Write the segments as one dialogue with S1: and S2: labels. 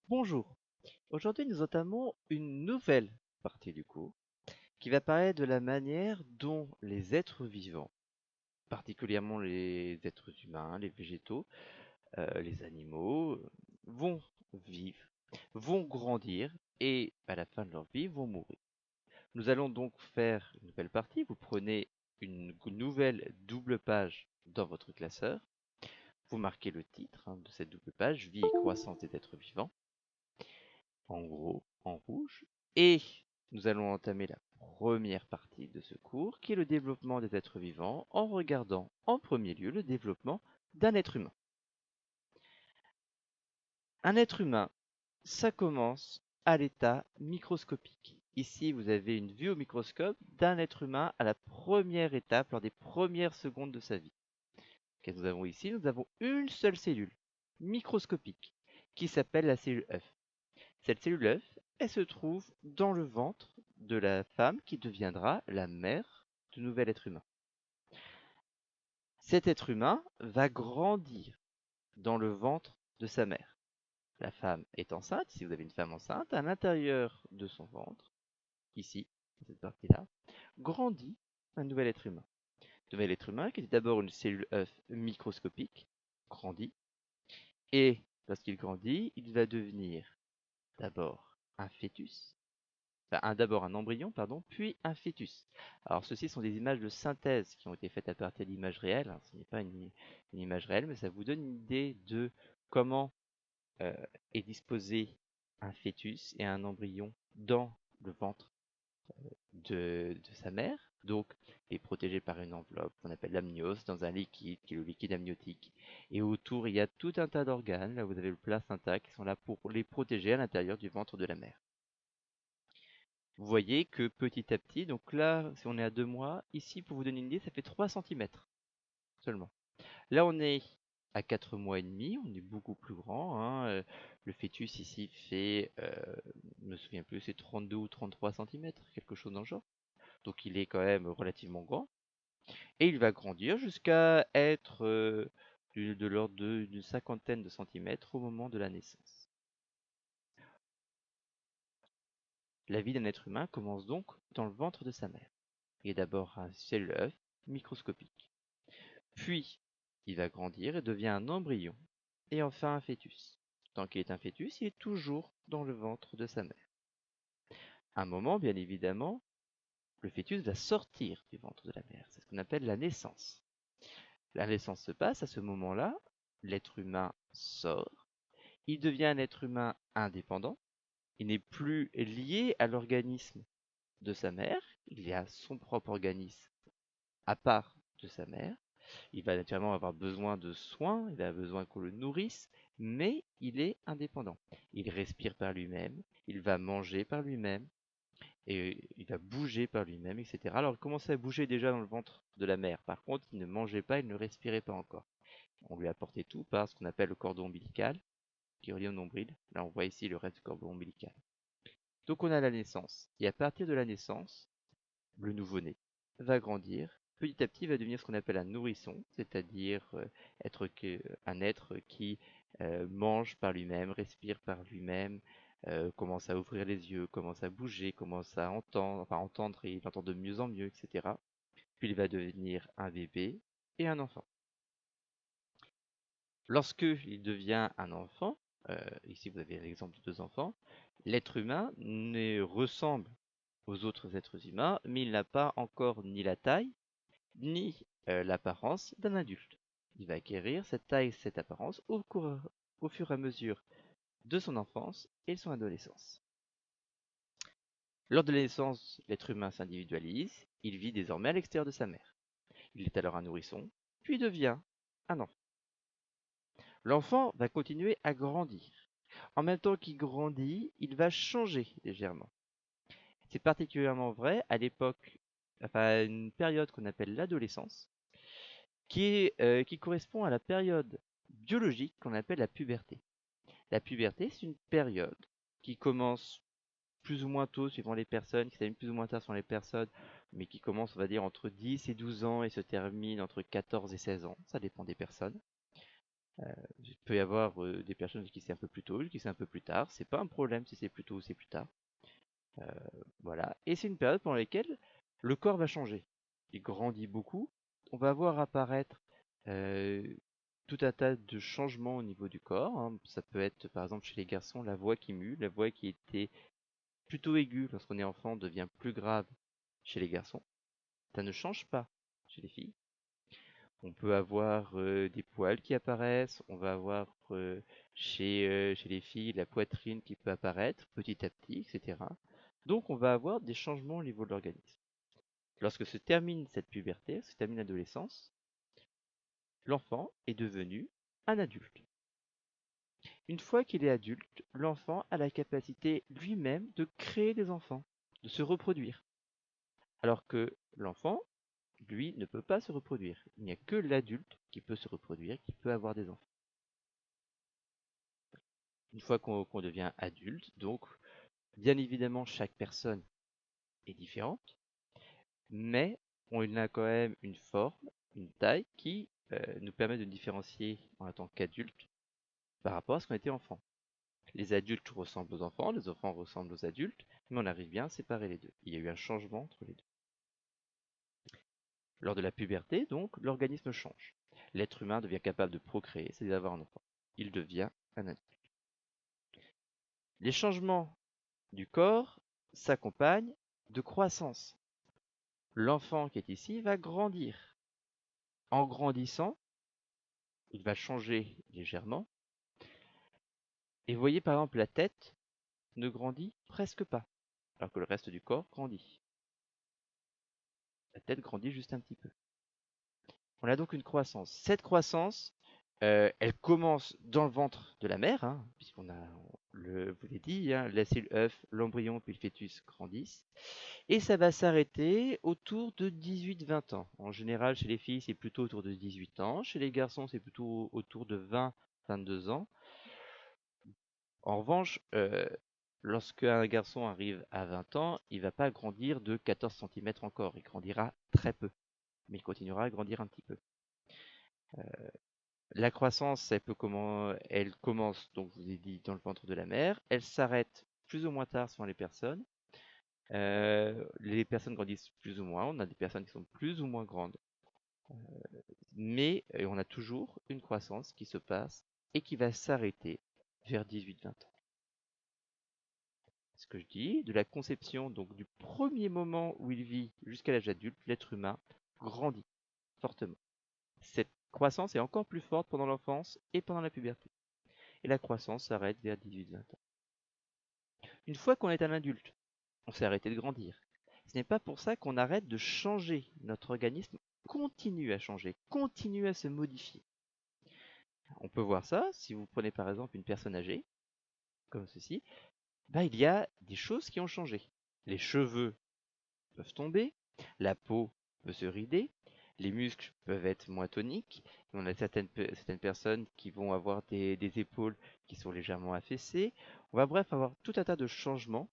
S1: Bonjour, aujourd'hui nous entamons une nouvelle partie du cours qui va parler de la manière dont les êtres vivants, particulièrement les êtres humains, les végétaux, les animaux, vont vivre, vont grandir et à la fin de leur vie vont mourir. Nous allons donc faire une nouvelle partie, vous prenez une nouvelle double page dans votre classeur, vous marquez le titre de cette double page, Vie et croissance des êtres vivants, en gros, en rouge. Et nous allons entamer la première partie de ce cours, qui est le développement des êtres vivants, en regardant en premier lieu le développement d'un être humain. Un être humain, ça commence à l'état microscopique. Ici, vous avez une vue au microscope d'un être humain à la première étape, lors des premières secondes de sa vie. Qu'est-ce que nous avons ici? Nous avons une seule cellule microscopique qui s'appelle la cellule œuf. Cette cellule œuf, elle se trouve dans le ventre de la femme qui deviendra la mère du nouvel être humain. Cet être humain va grandir dans le ventre de sa mère. La femme est enceinte, si vous avez une femme enceinte, à l'intérieur de son ventre, ici, dans cette partie-là, grandit un nouvel être humain. Le nouvel être humain, qui était d'abord une cellule œuf microscopique, grandit, et lorsqu'il grandit, il va devenir d'abord un fœtus, d'abord un embryon, pardon, puis un fœtus. Alors ceci sont des images de synthèse qui ont été faites à partir d'images réelles. Ce n'est pas une image réelle, mais ça vous donne une idée de comment est disposé un fœtus et un embryon dans le ventre de sa mère. Donc, il est protégé par une enveloppe qu'on appelle l'amnios, dans un liquide qui est le liquide amniotique. Et autour, il y a tout un tas d'organes. Là, vous avez le placenta qui sont là pour les protéger à l'intérieur du ventre de la mère. Vous voyez que petit à petit, donc là, si on est à 2 mois, ici, pour vous donner une idée, ça fait 3 centimètres seulement. Là, on est à 4 mois et demi, on est beaucoup plus grand. Le fœtus ici fait, je ne me souviens plus, c'est 32 ou 33 centimètres, quelque chose dans le genre. Donc il est quand même relativement grand. Et il va grandir jusqu'à être de l'ordre d'une cinquantaine de centimètres au moment de la naissance. La vie d'un être humain commence donc dans le ventre de sa mère. Il est d'abord un cellule œuf microscopique. Puis, il va grandir et devient un embryon. Et enfin un fœtus. Tant qu'il est un fœtus, il est toujours dans le ventre de sa mère. À un moment, bien évidemment, le fœtus va sortir du ventre de la mère. C'est ce qu'on appelle la naissance. La naissance se passe à ce moment-là, l'être humain sort, il devient un être humain indépendant, il n'est plus lié à l'organisme de sa mère, il a son propre organisme à part de sa mère. Il va naturellement avoir besoin de soins, il a besoin qu'on le nourrisse, mais il est indépendant. Il respire par lui-même, il va manger par lui-même, et il va bouger par lui-même, etc. Alors il commençait à bouger déjà dans le ventre de la mère. Par contre, il ne mangeait pas, il ne respirait pas encore. On lui apportait tout par ce qu'on appelle le cordon ombilical, qui est relié au nombril. Là, on voit ici le reste du cordon ombilical. Donc on a la naissance. Et à partir de la naissance, le nouveau-né va grandir. Petit à petit, il va devenir ce qu'on appelle un nourrisson, c'est-à-dire un être qui mange par lui-même, respire par lui-même, commence à ouvrir les yeux, commence à bouger, commence à entendre, enfin entendre et il entend de mieux en mieux, etc. Puis il va devenir un bébé et un enfant. Lorsque il devient un enfant, ici vous avez l'exemple de 2 enfants, l'être humain ressemble aux autres êtres humains, mais il n'a pas encore ni la taille, ni l'apparence d'un adulte. Il va acquérir cette taille, cette apparence au fur et à mesure de son enfance et de son adolescence. Lors de la naissance, l'être humain s'individualise, il vit désormais à l'extérieur de sa mère. Il est alors un nourrisson, puis devient un enfant. L'enfant va continuer à grandir. En même temps qu'il grandit, il va changer légèrement. C'est particulièrement vrai à l'époque, enfin à une période qu'on appelle l'adolescence, qui correspond à la période biologique qu'on appelle la puberté. La puberté, c'est une période qui commence plus ou moins tôt suivant les personnes, qui s'allume plus ou moins tard suivant les personnes, mais qui commence, on va dire, entre 10 et 12 ans et se termine entre 14 et 16 ans. Ça dépend des personnes. Il peut y avoir des personnes qui c'est un peu plus tôt, qui c'est un peu plus tard. C'est pas un problème si c'est plus tôt ou c'est plus tard. Voilà. Et c'est une période pendant laquelle le corps va changer. Il grandit beaucoup. On va voir apparaître euh, tout un tas de changements au niveau du corps, hein. Ça peut être, par exemple, chez les garçons, la voix qui mue, la voix qui était plutôt aiguë lorsqu'on est enfant devient plus grave chez les garçons. Ça ne change pas chez les filles. On peut avoir des poils qui apparaissent, on va avoir chez les filles la poitrine qui peut apparaître petit à petit, etc. Donc on va avoir des changements au niveau de l'organisme. Lorsque se termine cette puberté, se termine l'adolescence, l'enfant est devenu un adulte. Une fois qu'il est adulte, l'enfant a la capacité lui-même de créer des enfants, de se reproduire. Alors que l'enfant, lui, ne peut pas se reproduire. Il n'y a que l'adulte qui peut se reproduire, qui peut avoir des enfants. Une fois qu'on devient adulte, donc, bien évidemment, chaque personne est différente, mais on a quand même une forme, une taille qui nous permet de nous différencier en tant qu'adulte par rapport à ce qu'on était enfant. Les adultes ressemblent aux enfants, les enfants ressemblent aux adultes, mais on arrive bien à séparer les deux. Il y a eu un changement entre les deux. Lors de la puberté, donc, l'organisme change. L'être humain devient capable de procréer, c'est-à-dire d'avoir un enfant. Il devient un adulte. Les changements du corps s'accompagnent de croissance. L'enfant qui est ici va grandir. En grandissant, il va changer légèrement. Et vous voyez par exemple la tête ne grandit presque pas, alors que le reste du corps grandit. La tête grandit juste un petit peu. On a donc une croissance. Cette croissance, elle commence dans le ventre de la mère, hein, puisqu'on a, vous l'ai dit, hein, la cellule œuf, l'embryon puis le fœtus grandissent. Et ça va s'arrêter autour de 18-20 ans. En général, chez les filles, c'est plutôt autour de 18 ans. Chez les garçons, c'est plutôt autour de 20-22 ans. En revanche, lorsqu'un garçon arrive à 20 ans, il ne va pas grandir de 14 cm encore. Il grandira très peu, mais il continuera à grandir un petit peu. La croissance, elle commence, donc je vous ai dit, dans le ventre de la mère. Elle s'arrête plus ou moins tard selon les personnes. Les personnes grandissent plus ou moins. On a des personnes qui sont plus ou moins grandes. Mais on a toujours une croissance qui se passe et qui va s'arrêter vers 18-20 ans. Ce que je dis, de la conception, donc du premier moment où il vit jusqu'à l'âge adulte, l'être humain grandit fortement. Cette croissance est encore plus forte pendant l'enfance et pendant la puberté. Et la croissance s'arrête vers 18-20 ans. Une fois qu'on est un adulte, on s'est arrêté de grandir. Ce n'est pas pour ça qu'on arrête de changer. Notre organisme continue à changer, continue à se modifier. On peut voir ça si vous prenez par exemple une personne âgée, comme ceci, il y a des choses qui ont changé. Les cheveux peuvent tomber, la peau peut se rider, les muscles peuvent être moins toniques. On a certaines personnes qui vont avoir des épaules qui sont légèrement affaissées. On va bref avoir tout un tas de changements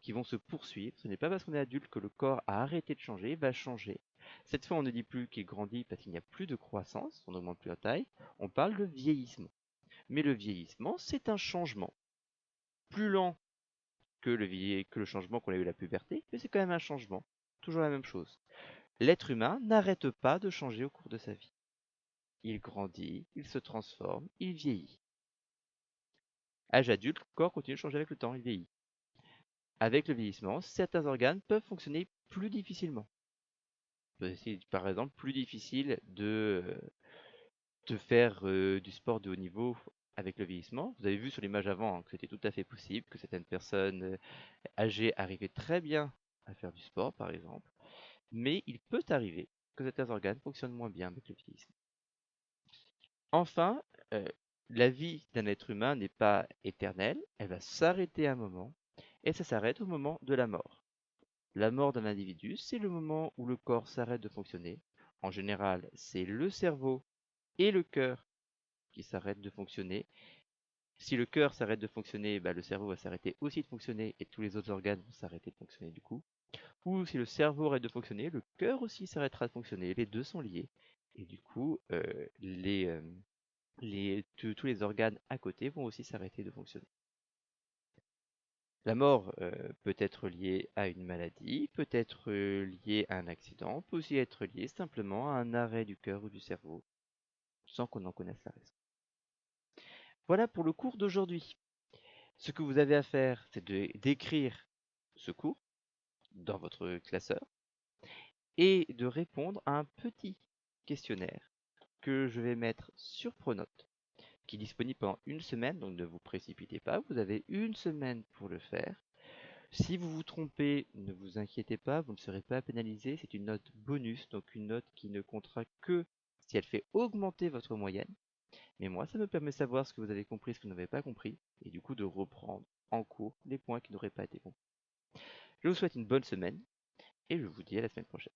S1: qui vont se poursuivre. Ce n'est pas parce qu'on est adulte que le corps a arrêté de changer, il va changer. Cette fois, on ne dit plus qu'il grandit parce qu'il n'y a plus de croissance, on n'augmente plus la taille. On parle de vieillissement. Mais le vieillissement, c'est un changement. Plus lent que le changement qu'on a eu à la puberté, mais c'est quand même un changement. Toujours la même chose. L'être humain n'arrête pas de changer au cours de sa vie. Il grandit, il se transforme, il vieillit. Âge adulte, le corps continue de changer avec le temps, il vieillit. Avec le vieillissement, certains organes peuvent fonctionner plus difficilement. C'est par exemple plus difficile de faire du sport de haut niveau avec le vieillissement. Vous avez vu sur l'image avant, hein, que c'était tout à fait possible, que certaines personnes âgées arrivaient très bien à faire du sport, par exemple. Mais il peut arriver que certains organes fonctionnent moins bien avec le vieillissement. Enfin, la vie d'un être humain n'est pas éternelle, elle va s'arrêter à un moment, et ça s'arrête au moment de la mort. La mort d'un individu, c'est le moment où le corps s'arrête de fonctionner. En général, c'est le cerveau et le cœur qui s'arrêtent de fonctionner. Si le cœur s'arrête de fonctionner, le cerveau va s'arrêter aussi de fonctionner et tous les autres organes vont s'arrêter de fonctionner du coup. Ou si le cerveau arrête de fonctionner, le cœur aussi s'arrêtera de fonctionner. Les deux sont liés. Et du coup, tous les organes à côté vont aussi s'arrêter de fonctionner. La mort peut être liée à une maladie, peut être liée à un accident, peut aussi être liée simplement à un arrêt du cœur ou du cerveau, sans qu'on en connaisse la raison. Voilà pour le cours d'aujourd'hui. Ce que vous avez à faire, c'est d'écrire ce cours dans votre classeur et de répondre à un petit questionnaire que je vais mettre sur Pronote, qui est disponible pendant une semaine, donc ne vous précipitez pas, vous avez une semaine pour le faire. Si vous vous trompez, ne vous inquiétez pas, vous ne serez pas pénalisé, c'est une note bonus, donc une note qui ne comptera que si elle fait augmenter votre moyenne. Mais moi, ça me permet de savoir ce que vous avez compris, ce que vous n'avez pas compris, et du coup de reprendre en cours les points qui n'auraient pas été compris. Je vous souhaite une bonne semaine, et je vous dis à la semaine prochaine.